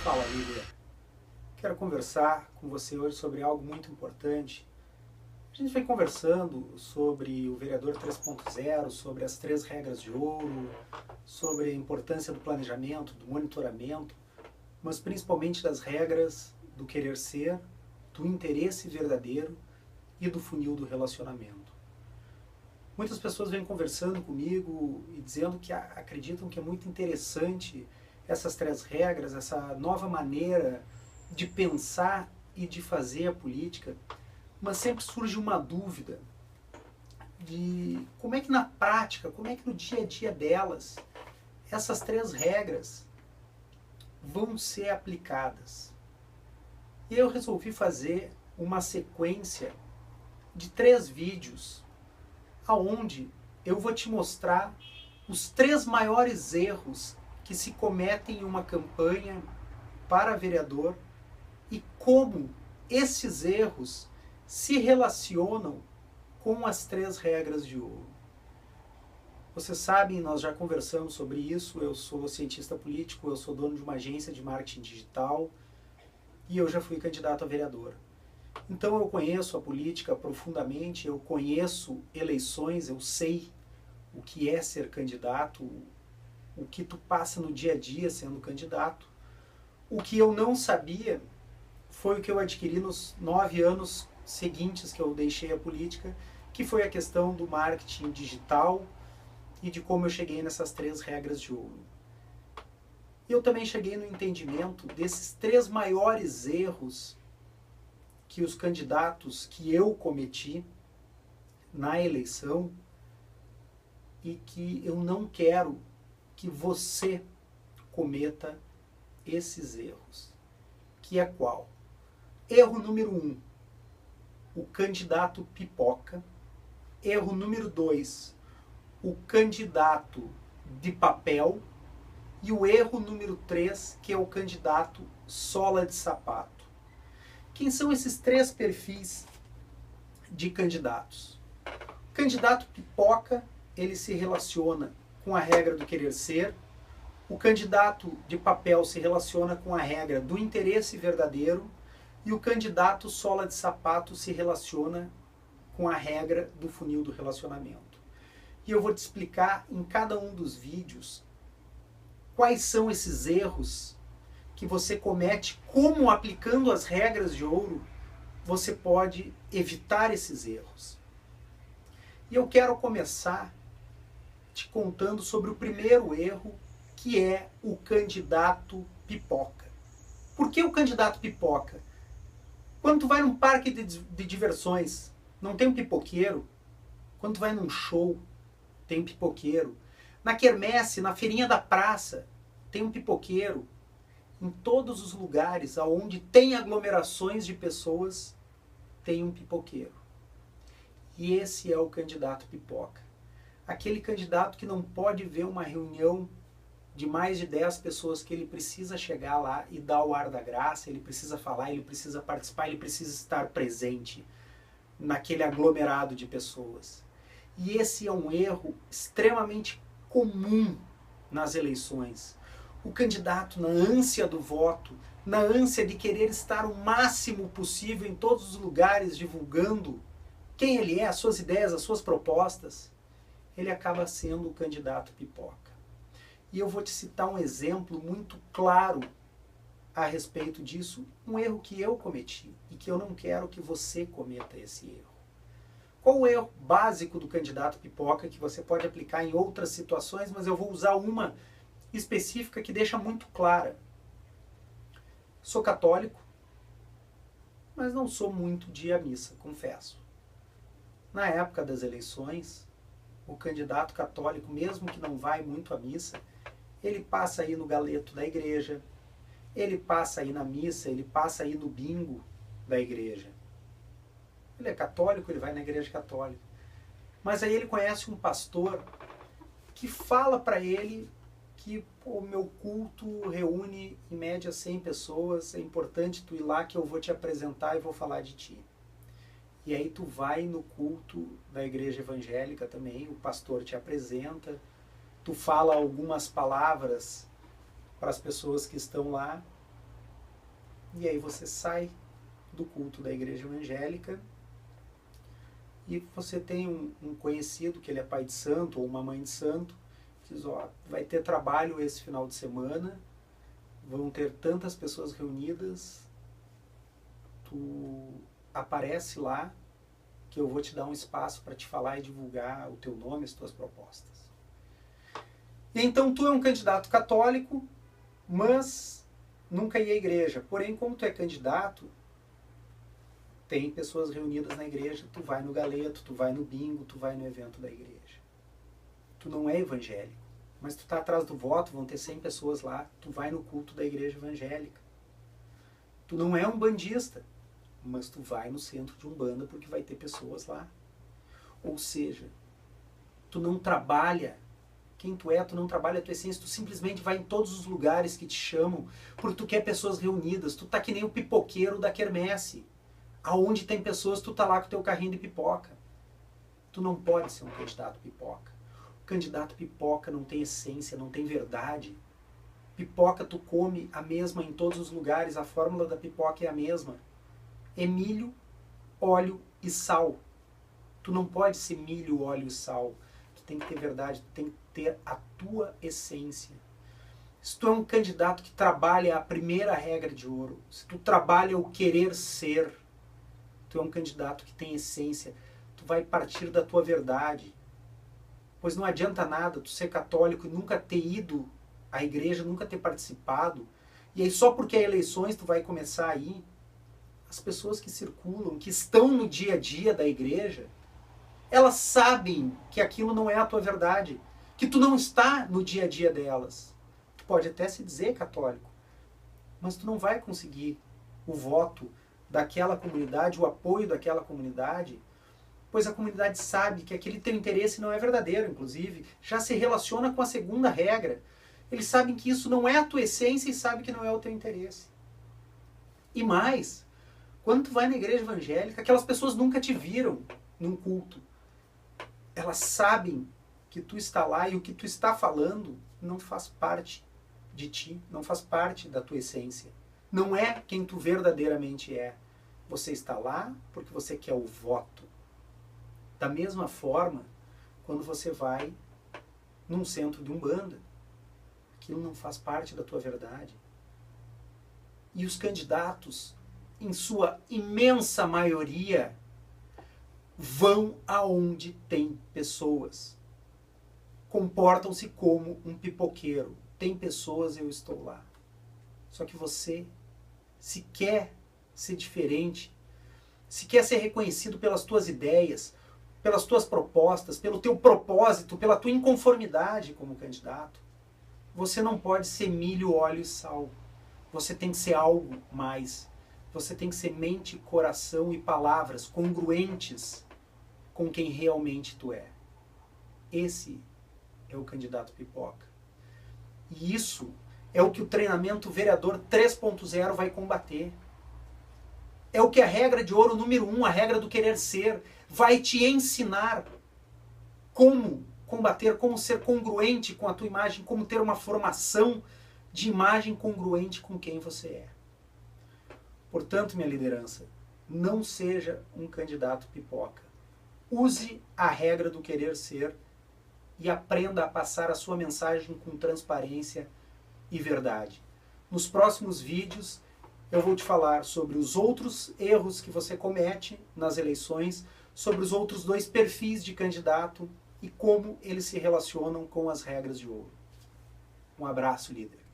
Fala, Lívia. Quero conversar com você hoje sobre algo muito importante. A gente vem conversando sobre o vereador 3.0, sobre as 3 regras de ouro, sobre a importância do planejamento, do monitoramento, mas principalmente das regras do querer ser, do interesse verdadeiro e do funil do relacionamento. Muitas pessoas vêm conversando comigo e dizendo que acreditam que é muito interessante essas 3 regras, essa nova maneira de pensar e de fazer a política, mas sempre surge uma dúvida de como é que na prática, como é que no dia a dia delas, essas 3 regras vão ser aplicadas. E eu resolvi fazer uma sequência de 3 vídeos aonde eu vou te mostrar os 3 maiores erros que se cometem em uma campanha para vereador e como esses erros se relacionam com as 3 regras de ouro. Vocês sabem, nós já conversamos sobre isso, eu sou cientista político, eu sou dono de uma agência de marketing digital e eu já fui candidato a vereador. Então eu conheço a política profundamente, eu conheço eleições, eu sei o que é ser candidato, o que tu passa no dia a dia sendo candidato. O que eu não sabia foi o que eu adquiri nos 9 anos seguintes que eu deixei a política, que foi a questão do marketing digital e de como eu cheguei nessas 3 regras de ouro. E eu também cheguei no entendimento desses 3 maiores erros que os candidatos que eu cometi na eleição e que eu não quero que você cometa esses erros. Que é qual? Erro número 1, o candidato pipoca. Erro número 2, o candidato de papel. E o erro número 3, que é o candidato sola de sapato. Quem são esses 3 perfis de candidatos? O candidato pipoca, ele se relaciona com a regra do querer ser. O candidato de papel se relaciona com a regra do interesse verdadeiro. E o candidato sola de sapato se relaciona com a regra do funil do relacionamento. E eu vou te explicar em cada um dos vídeos quais são esses erros que você comete, como aplicando as regras de ouro você pode evitar esses erros. E eu quero começar te contando sobre o primeiro erro, que é o candidato pipoca. Por que o candidato pipoca? Quando tu vai num parque de diversões, não tem um pipoqueiro? Quando tu vai num show, tem um pipoqueiro. Na quermesse, na feirinha da praça, tem um pipoqueiro. Em todos os lugares onde tem aglomerações de pessoas, tem um pipoqueiro. E esse é o candidato pipoca. Aquele candidato que não pode ver uma reunião de mais de 10 pessoas, que ele precisa chegar lá e dar o ar da graça, ele precisa falar, ele precisa participar, ele precisa estar presente naquele aglomerado de pessoas. E esse é um erro extremamente comum nas eleições. O candidato, na ânsia do voto, na ânsia de querer estar o máximo possível em todos os lugares divulgando quem ele é, as suas ideias, as suas propostas, ele acaba sendo o candidato pipoca. E eu vou te citar um exemplo muito claro a respeito disso, um erro que eu cometi e que eu não quero que você cometa esse erro. Qual o erro básico do candidato pipoca que você pode aplicar em outras situações, mas eu vou usar uma específica que deixa muito clara. Sou católico, mas não sou muito de ir à missa, confesso. Na época das eleições, o candidato católico, mesmo que não vai muito à missa, ele passa aí no galeto da igreja, ele passa aí na missa, ele passa aí no bingo da igreja. Ele é católico, ele vai na igreja católica. Mas aí ele conhece um pastor que fala para ele que o meu culto reúne em média 100 pessoas, é importante tu ir lá que eu vou te apresentar e vou falar de ti. E aí tu vai no culto da igreja evangélica também, o pastor te apresenta, tu fala algumas palavras para as pessoas que estão lá, e aí você sai do culto da igreja evangélica e você tem um conhecido que ele é pai de santo ou uma mãe de santo, diz, ó, vai ter trabalho esse final de semana, vão ter tantas pessoas reunidas, tu aparece lá que eu vou te dar um espaço para te falar e divulgar o teu nome, as tuas propostas. E então tu é um candidato católico, mas nunca ia à igreja. Porém, como tu é candidato, tem pessoas reunidas na igreja, tu vai no galeto, tu vai no bingo, tu vai no evento da igreja. Tu não é evangélico, mas tu está atrás do voto, vão ter 100 pessoas lá, tu vai no culto da igreja evangélica. Tu não é um bandista, mas tu vai no centro de Umbanda porque vai ter pessoas lá. Ou seja, tu não trabalha quem tu é, tu não trabalha a tua essência, tu simplesmente vai em todos os lugares que te chamam porque tu quer pessoas reunidas, tu tá que nem o pipoqueiro da quermesse. Aonde tem pessoas, tu tá lá com o teu carrinho de pipoca. Tu não pode ser um candidato pipoca. O candidato pipoca não tem essência, não tem verdade. Pipoca tu come a mesma em todos os lugares, a fórmula da pipoca é a mesma. É milho, óleo e sal. Tu não pode ser milho, óleo e sal. Tu tem que ter verdade, tu tem que ter a tua essência. Se tu é um candidato que trabalha a primeira regra de ouro, se tu trabalha o querer ser, tu é um candidato que tem essência, tu vai partir da tua verdade. Pois não adianta nada tu ser católico e nunca ter ido à igreja, nunca ter participado, e aí só porque é eleições tu vai começar a ir. As pessoas que circulam, que estão no dia a dia da igreja, elas sabem que aquilo não é a tua verdade, que tu não está no dia a dia delas. Tu pode até se dizer católico, mas tu não vai conseguir o voto daquela comunidade, o apoio daquela comunidade, pois a comunidade sabe que aquele teu interesse não é verdadeiro, inclusive, já se relaciona com a segunda regra. Eles sabem que isso não é a tua essência e sabem que não é o teu interesse. E mais, quando tu vai na igreja evangélica, aquelas pessoas nunca te viram num culto. Elas sabem que tu está lá e o que tu está falando não faz parte de ti, não faz parte da tua essência. Não é quem tu verdadeiramente é. Você está lá porque você quer o voto. Da mesma forma, quando você vai num centro de Umbanda, aquilo não faz parte da tua verdade. E os candidatos, em sua imensa maioria, vão aonde tem pessoas. Comportam-se como um pipoqueiro. Tem pessoas, eu estou lá. Só que você, se quer ser diferente, se quer ser reconhecido pelas tuas ideias, pelas tuas propostas, pelo teu propósito, pela tua inconformidade como candidato, você não pode ser milho, óleo e sal. Você tem que ser algo mais. Você tem que ser mente, coração e palavras congruentes com quem realmente tu é. Esse é o candidato pipoca. E isso é o que o treinamento Vereador 3.0 vai combater. É o que a regra de ouro número 1, a regra do querer ser, vai te ensinar como combater, como ser congruente com a tua imagem, como ter uma formação de imagem congruente com quem você é. Portanto, minha liderança, não seja um candidato pipoca. Use a regra do querer ser e aprenda a passar a sua mensagem com transparência e verdade. Nos próximos vídeos eu vou te falar sobre os outros erros que você comete nas eleições, sobre os outros 2 perfis de candidato e como eles se relacionam com as regras de ouro. Um abraço, líder.